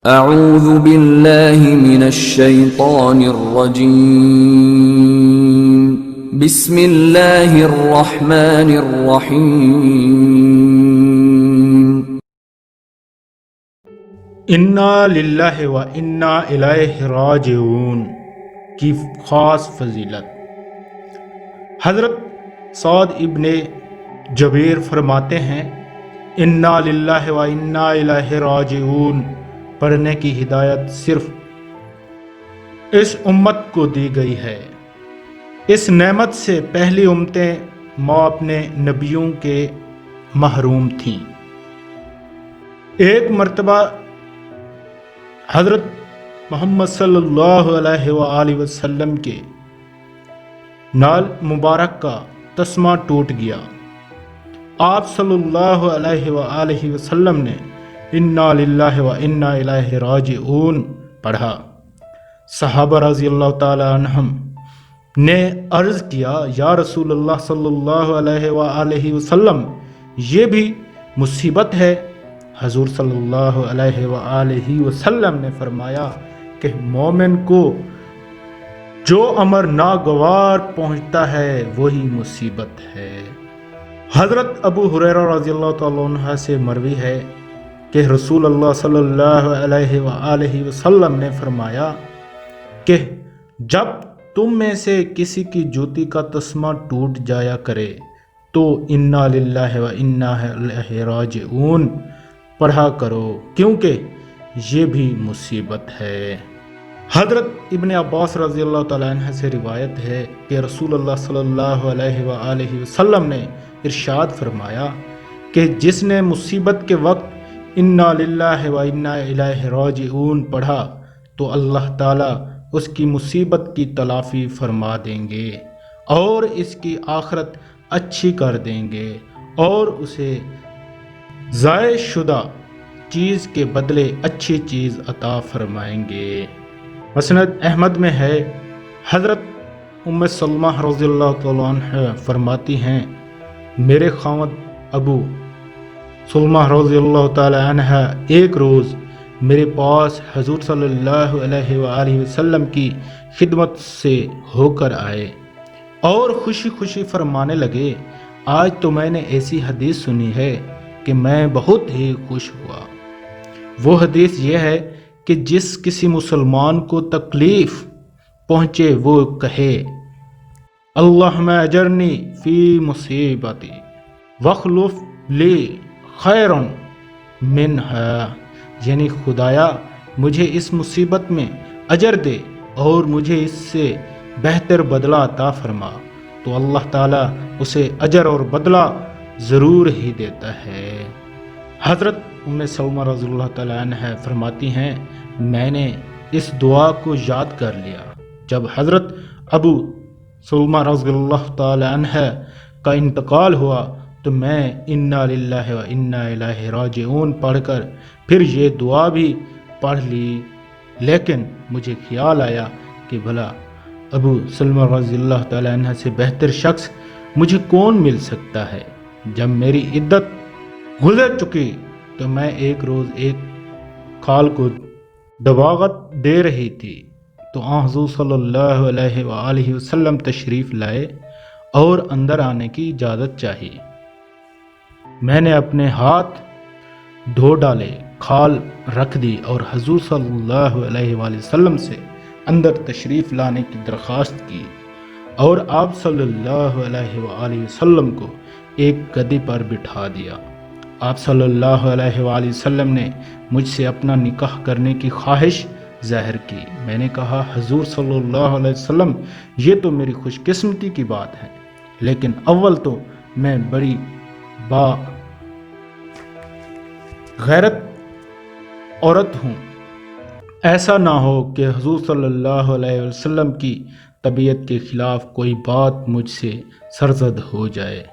اعوذ باللہ من الشیطان الرجیم بسم اللہ الرحمن الرحیم انا للہ و انا الیہ راجعون کی خاص فضیلت۔ حضرت سعد ابن جبیر فرماتے ہیں، انا للہ و انا الیہ راجعون پڑھنے کی ہدایت صرف اس امت کو دی گئی ہے۔ اس نعمت سے پہلی امتیں ماں اپنے نبیوں کے محروم تھیں۔ ایک مرتبہ حضرت محمد صلی اللہ علیہ وآلہ وسلم کے نال مبارک کا تسمہ ٹوٹ گیا۔ آپ صلی اللہ علیہ وآلہ وسلم نے انا للہ و انا الیہ راجعون پڑھا۔ صحابہ رضی اللہ تعالی عنہم نے عرض کیا، یا رسول اللہ صلی اللہ علیہ وآلہ وسلم، یہ بھی مصیبت ہے؟ حضور صلی اللہ علیہ وآلہ وسلم نے فرمایا کہ مومن کو جو امر ناگوار پہنچتا ہے وہی مصیبت ہے۔ حضرت ابو ہریرہ رضی اللہ تعالیٰ عنہ سے مروی ہے کہ رسول اللہ صلی اللہ علیہ وآلہ وسلم نے فرمایا کہ جب تم میں سے کسی کی جوتی کا تسمہ ٹوٹ جایا کرے تو انا للہ و انا الیہ راجعون پڑھا کرو، کیونکہ یہ بھی مصیبت ہے۔ حضرت ابن عباس رضی اللہ تعالیٰ عنہ سے روایت ہے کہ رسول اللہ صلی اللہ علیہ وآلہ وسلم نے ارشاد فرمایا کہ جس نے مصیبت کے وقت انا للہ و انا الیہ راجعون پڑھا تو اللہ تعالیٰ اس کی مصیبت کی تلافی فرما دیں گے اور اس کی آخرت اچھی کر دیں گے اور اسے ضائع شدہ چیز کے بدلے اچھی چیز عطا فرمائیں گے۔ مسند احمد میں ہے، حضرت ام سلمہ رضی اللہ تعالیٰ عنہ فرماتی ہیں، میرے خاوند ابو سلمہ رضی اللہ تعالی عنہ ایک روز میرے پاس حضور صلی اللہ علیہ وآلہ وسلم کی خدمت سے ہو کر آئے اور خوشی خوشی فرمانے لگے، آج تو میں نے ایسی حدیث سنی ہے کہ میں بہت ہی خوش ہوا۔ وہ حدیث یہ ہے کہ جس کسی مسلمان کو تکلیف پہنچے وہ کہے، اللہم اجرنی فی مصیبتی واخلف لی خیر منہا، یعنی خدایا مجھے اس مصیبت میں اجر دے اور مجھے اس سے بہتر بدلہ عطا فرما، تو اللہ تعالیٰ اسے اجر اور بدلہ ضرور ہی دیتا ہے۔ حضرت ام سلمہ رضی اللہ تعالیٰ عنہ فرماتی ہیں، میں نے اس دعا کو یاد کر لیا۔ جب حضرت ابو سلمہ رضی اللہ تعالیٰ عنہ کا انتقال ہوا تو میں انا للہ و انا الیہ راجعون پڑھ کر پھر یہ دعا بھی پڑھ لی، لیکن مجھے خیال آیا کہ بھلا ابو سلمہ رضی اللہ تعالیٰ عنہ سے بہتر شخص مجھے کون مل سکتا ہے۔ جب میری عدت گزر چکی تو میں ایک روز ایک کھال کو دباغت دے رہی تھی تو حضور صلی اللہ علیہ وآلہ وسلم تشریف لائے اور اندر آنے کی اجازت چاہی۔ میں نے اپنے ہاتھ دھو ڈالے، کھال رکھ دی اور حضور صلی اللہ علیہ وآلہ وسلم سے اندر تشریف لانے کی درخواست کی اور آپ صلی اللہ علیہ وآلہ وسلم کو ایک گدی پر بٹھا دیا۔ آپ صلی اللہ علیہ وآلہ وسلم نے مجھ سے اپنا نکاح کرنے کی خواہش ظاہر کی۔ میں نے کہا، حضور صلی اللہ علیہ وسلم، یہ تو میری خوش قسمتی کی بات ہے، لیکن اول تو میں بڑی با غیرت عورت ہوں، ایسا نہ ہو کہ حضور صلی اللہ علیہ وسلم کی طبیعت کے خلاف کوئی بات مجھ سے سرزد ہو جائے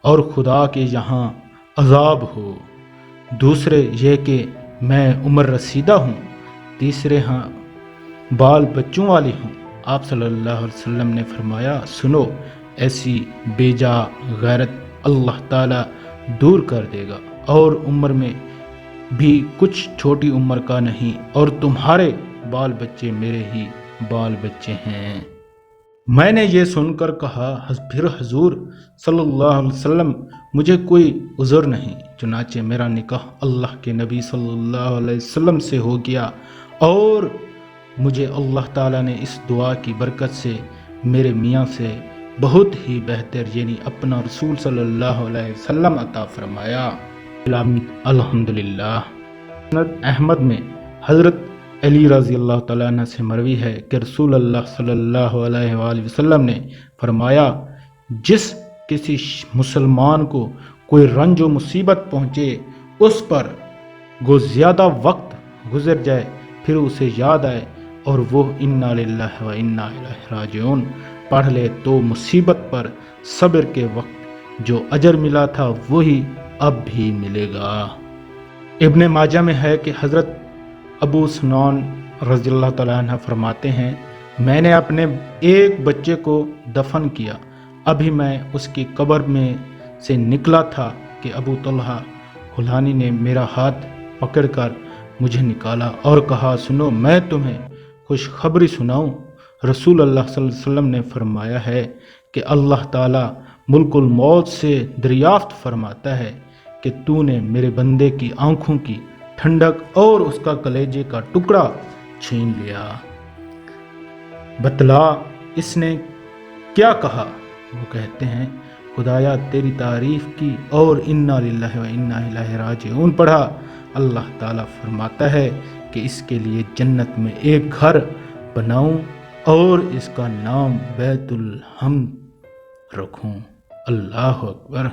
اور خدا کے یہاں عذاب ہو۔ دوسرے یہ کہ میں عمر رسیدہ ہوں، تیسرے ہاں بال بچوں والی ہوں۔ آپ صلی اللہ علیہ وسلم نے فرمایا، سنو، ایسی بے جا غیرت اللہ تعالیٰ دور کر دے گا اور عمر میں بھی کچھ چھوٹی عمر کا نہیں، اور تمہارے بال بچے میرے ہی بال بچے ہیں۔ میں نے یہ سن کر کہا، پھر حضور صلی اللہ علیہ وسلم مجھے کوئی عذر نہیں؟ چنانچہ میرا نکاح اللہ کے نبی صلی اللہ علیہ وسلم سے ہو گیا، اور مجھے اللہ تعالیٰ نے اس دعا کی برکت سے میرے میاں سے بہت ہی بہتر یعنی اپنا رسول صلی اللہ علیہ وسلم عطا فرمایا۔ الحمدللہ۔ مسند احمد میں حضرت علی رضی اللہ تعالیٰ عنہ سے مروی ہے کہ رسول اللہ صلی اللہ علیہ وآلہ وسلم نے فرمایا، جس کسی مسلمان کو کوئی رنج و مصیبت پہنچے، اس پر گو زیادہ وقت گزر جائے، پھر اسے یاد آئے اور وہ انا للہ و انا الیہ راجعون پڑھ لے، تو مصیبت پر صبر کے وقت جو اجر ملا تھا وہی اب بھی ملے گا۔ ابن ماجہ میں ہے کہ حضرت ابو سنان رضی اللہ تعالیٰ عنہ فرماتے ہیں، میں نے اپنے ایک بچے کو دفن کیا، ابھی میں اس کی قبر میں سے نکلا تھا کہ ابو طلحہ خلانی نے میرا ہاتھ پکڑ کر مجھے نکالا اور کہا، سنو میں تمہیں خوشخبری سناؤں۔ رسول اللہ صلی اللہ علیہ وسلم نے فرمایا ہے کہ اللہ تعالیٰ ملک الموت سے دریافت فرماتا ہے کہ تو نے میرے بندے کی آنکھوں کی ٹھنڈک اور اس کا کلیجے کا ٹکڑا چھین لیا۔ بتلا اس نے کیا کہا؟ وہ کہتے ہیں، خدایا تیری تعریف کی اور انا للہ و انا الیہ راجعون پڑھا۔ اللہ تعالیٰ فرماتا ہے کہ اس کے لیے جنت میں ایک گھر بناؤں اور اس کا نام بیت الحمد رکھوں۔ اللہ اکبر۔